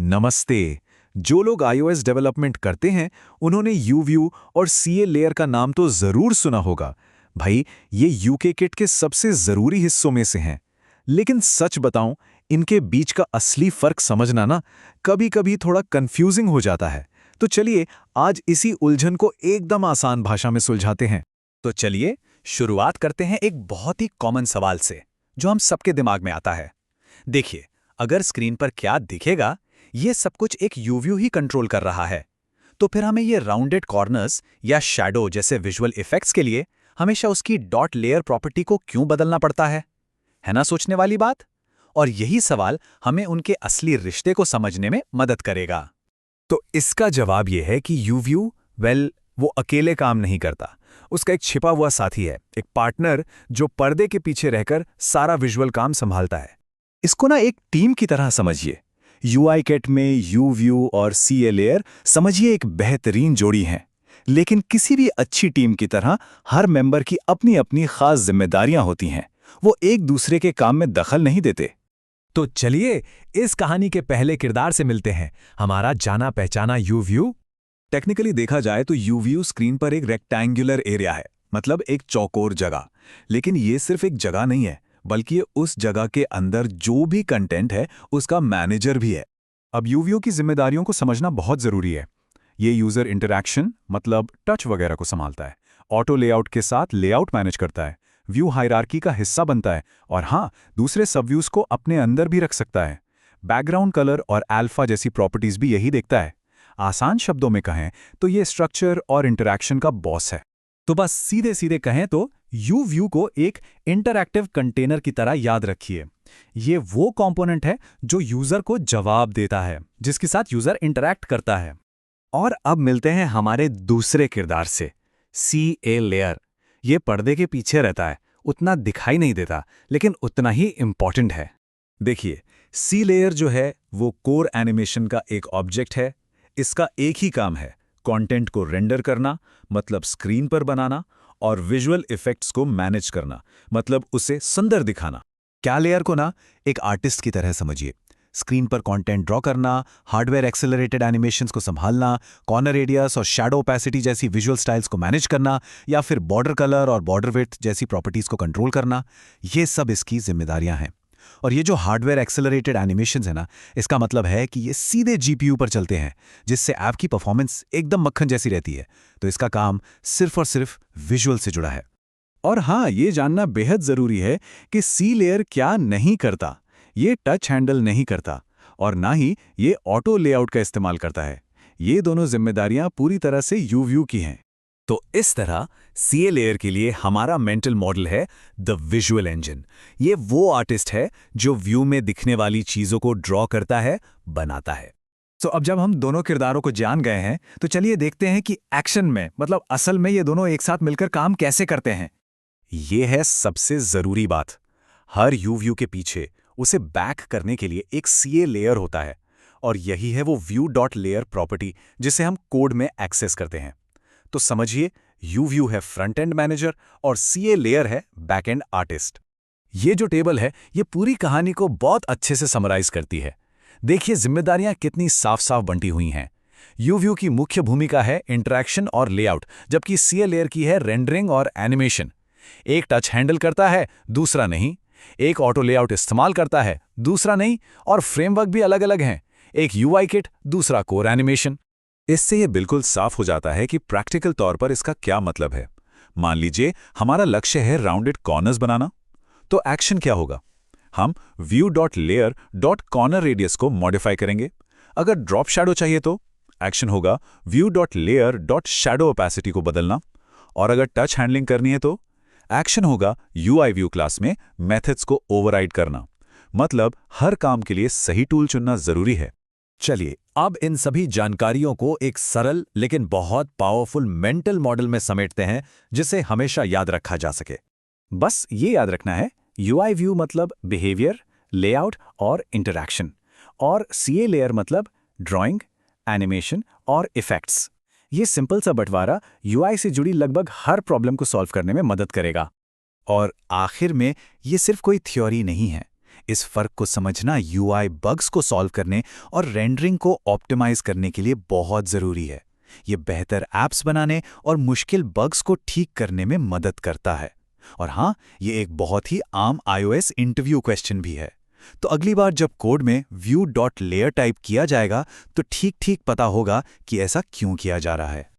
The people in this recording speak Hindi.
नमस्ते। जो लोग iOS डेवलपमेंट करते हैं उन्होंने UView और CA लेयर का नाम तो जरूर सुना होगा। भाई, ये UKKit के सबसे जरूरी हिस्सों में से हैं। लेकिन सच बताऊं, इनके बीच का असली फर्क समझना ना कभी-कभी थोड़ा कंफ्यूजिंग हो जाता है। तो चलिए आज इसी उलझन को एकदम आसान भाषा में सुलझाते हैं। तो चलिए शुरुआत करते हैं एक बहुत ही कॉमन सवाल से, जो हम सबके दिमाग में आता है। देखिए, अगर स्क्रीन पर क्या दिखेगा, ये सब कुछ एक यूव्यू ही कंट्रोल कर रहा है। तो फिर हमें ये राउंडेड कॉर्नर्स या शैडो जैसे विजुअल इफेक्ट्स के लिए हमेशा उसकी डॉट लेयर प्रॉपर्टी को क्यों बदलना पड़ता है ना सोचने वाली बात? और यही सवाल हमें उनके असली रिश्ते को समझने में मदद करेगा। तो इसका जवाब यह है कि UView, वो अकेले काम नहीं करता। उसका एक छिपा हुआ साथी है, एक पार्टनर जो पर्दे के पीछे रहकर सारा विजुअल काम संभालता है। इसको ना एक टीम की तरह समझिए। UIKit में UView और CA लेयर समझिए एक बेहतरीन जोड़ी हैं। लेकिन किसी भी अच्छी टीम की तरह हर मेंबर की अपनी अपनी खास जिम्मेदारियां होती हैं। वो एक दूसरे के काम में दखल नहीं देते। तो चलिए इस कहानी के पहले किरदार से मिलते हैं, हमारा जाना पहचाना UView। टेक्निकली देखा जाए तो UView स्क्रीन पर एक रेक्टेंगुलर एरिया है, मतलब एक चौकोर जगह। लेकिन ये सिर्फ एक जगह नहीं है, बल्कि ये उस जगह के अंदर जो भी कंटेंट है उसका मैनेजर भी है। अब UView की जिम्मेदारियों को समझना बहुत जरूरी है। ये यूजर इंटरैक्शन मतलब टच वगैरह को संभालता है, ऑटो लेआउट के साथ लेआउट मैनेज करता है, व्यू हायरार्की का हिस्सा बनता है, और हाँ, दूसरे सबव्यूज को अपने अंदर भी रख सकता है। बैकग्राउंड कलर और अल्फा जैसी प्रॉपर्टीज भी यही देखता है। आसान शब्दों में कहें तो ये स्ट्रक्चर और इंटरैक्शन का बॉस है। तो बस सीधे सीधे कहें तो UView को एक इंटरैक्टिव कंटेनर की तरह याद रखिए। ये वो कंपोनेंट है जो यूजर को जवाब देता है, जिसके साथ यूजर इंटरैक्ट करता है। और अब मिलते हैं हमारे दूसरे किरदार से, CA लेयर। ये पर्दे के पीछे रहता है, उतना दिखाई नहीं देता, लेकिन उतना ही इंपॉर्टेंट है। देखिए, C लेयर जो है वो कोर एनिमेशन का एक ऑब्जेक्ट है। इसका एक ही काम है, कंटेंट को रेंडर करना, मतलब स्क्रीन पर बनाना, और विजुअल इफेक्ट्स को मैनेज करना, मतलब उसे सुंदर दिखाना। क्या लेयर को ना एक आर्टिस्ट की तरह समझिए। स्क्रीन पर कंटेंट ड्रॉ करना, हार्डवेयर एक्सेलरेटेड एनिमेशंस को संभालना, कॉर्नर रेडियस और शैडो ओपेसिटी जैसी विजुअल स्टाइल्स को मैनेज करना, या फिर बॉर्डर कलर और बॉर्डर विड्थ जैसी प्रॉपर्टीज को कंट्रोल करना, ये सब इसकी जिम्मेदारियां हैं। और ये जो हार्डवेयर एक्सेलरेटेड एनिमेशंस है ना, इसका मतलब है कि ये सीधे GPU पर चलते हैं, जिससे ऐप की परफॉर्मेंस एकदम मक्खन जैसी रहती है। तो इसका काम सिर्फ और सिर्फ विजुअल से जुड़ा है। और हाँ, ये जानना बेहद जरूरी है कि C लेयर क्या नहीं करता। ये टच हैंडल नहीं करता, और ना ही ये ऑटो लेआउट का इस्तेमाल करता है। ये दोनों जिम्मेदारियां पूरी तरह से UView की हैं। तो इस तरह CA लेयर के लिए हमारा मेंटल मॉडल है द विजुअल इंजन। ये वो आर्टिस्ट है जो व्यू में दिखने वाली चीजों को ड्रॉ करता है, बनाता है। तो अब जब हम दोनों किरदारों को जान गए हैं, तो चलिए देखते हैं कि एक्शन में, मतलब असल में, ये दोनों एक साथ मिलकर काम कैसे करते हैं। ये है सबसे जरूरी बात। हर UView के पीछे उसे बैक करने के लिए एक CA लेयर होता है, और यही है वो व्यू डॉट लेयर प्रॉपर्टी जिसे हम कोड में एक्सेस करते हैं। तो समझिए, UView है फ्रंट एंड मैनेजर और CA लेयर है बैक एंड आर्टिस्ट। ये जो टेबल है, ये पूरी कहानी को बहुत अच्छे से समराइज करती है। देखिए जिम्मेदारियां कितनी साफ साफ बंटी हुई हैं। UView की मुख्य भूमिका है इंटरैक्शन और लेआउट, जबकि CA लेयर की है रेंडरिंग और एनिमेशन। एक टच हैंडल करता है, दूसरा नहीं। एक ऑटो लेआउट इस्तेमाल करता है, दूसरा नहीं। और फ्रेमवर्क भी अलग अलग हैं, एक UIKit, दूसरा कोर एनिमेशन। इससे यह बिल्कुल साफ हो जाता है कि प्रैक्टिकल तौर पर इसका क्या मतलब है। मान लीजिए हमारा लक्ष्य है राउंडेड कॉर्नर्स बनाना, तो एक्शन क्या होगा? हम view.layer.corner रेडियस को मॉडिफाई करेंगे। अगर ड्रॉप शैडो चाहिए तो एक्शन होगा view.layer.shadow opacity को बदलना। और अगर टच हैंडलिंग करनी है तो एक्शन होगा UIView क्लास में मेथड्स को ओवरराइड करना। मतलब हर काम के लिए सही टूल चुनना जरूरी है। चलिए अब इन सभी जानकारियों को एक सरल लेकिन बहुत पावरफुल मेंटल मॉडल में समेटते हैं, जिसे हमेशा याद रखा जा सके। बस ये याद रखना है, UIView मतलब बिहेवियर, लेआउट और इंटरैक्शन, और CA लेयर मतलब ड्राइंग, एनिमेशन और इफेक्ट्स। ये सिंपल सा बंटवारा UI से जुड़ी लगभग हर प्रॉब्लम को सॉल्व करने में मदद करेगा। और आखिर में, ये सिर्फ कोई थ्योरी नहीं है, इस फर्क को समझना यूआई बग्स को सॉल्व करने और रेंडरिंग को ऑप्टिमाइज करने के लिए बहुत ज़रूरी है। ये बेहतर ऐप्स बनाने और मुश्किल बग्स को ठीक करने में मदद करता है। और हाँ, ये एक बहुत ही आम iOS इंटरव्यू क्वेश्चन भी है। तो अगली बार जब कोड में view.layer टाइप किया जाएगा तो ठीक ठीक पता होगा कि ऐसा क्यों किया जा रहा है।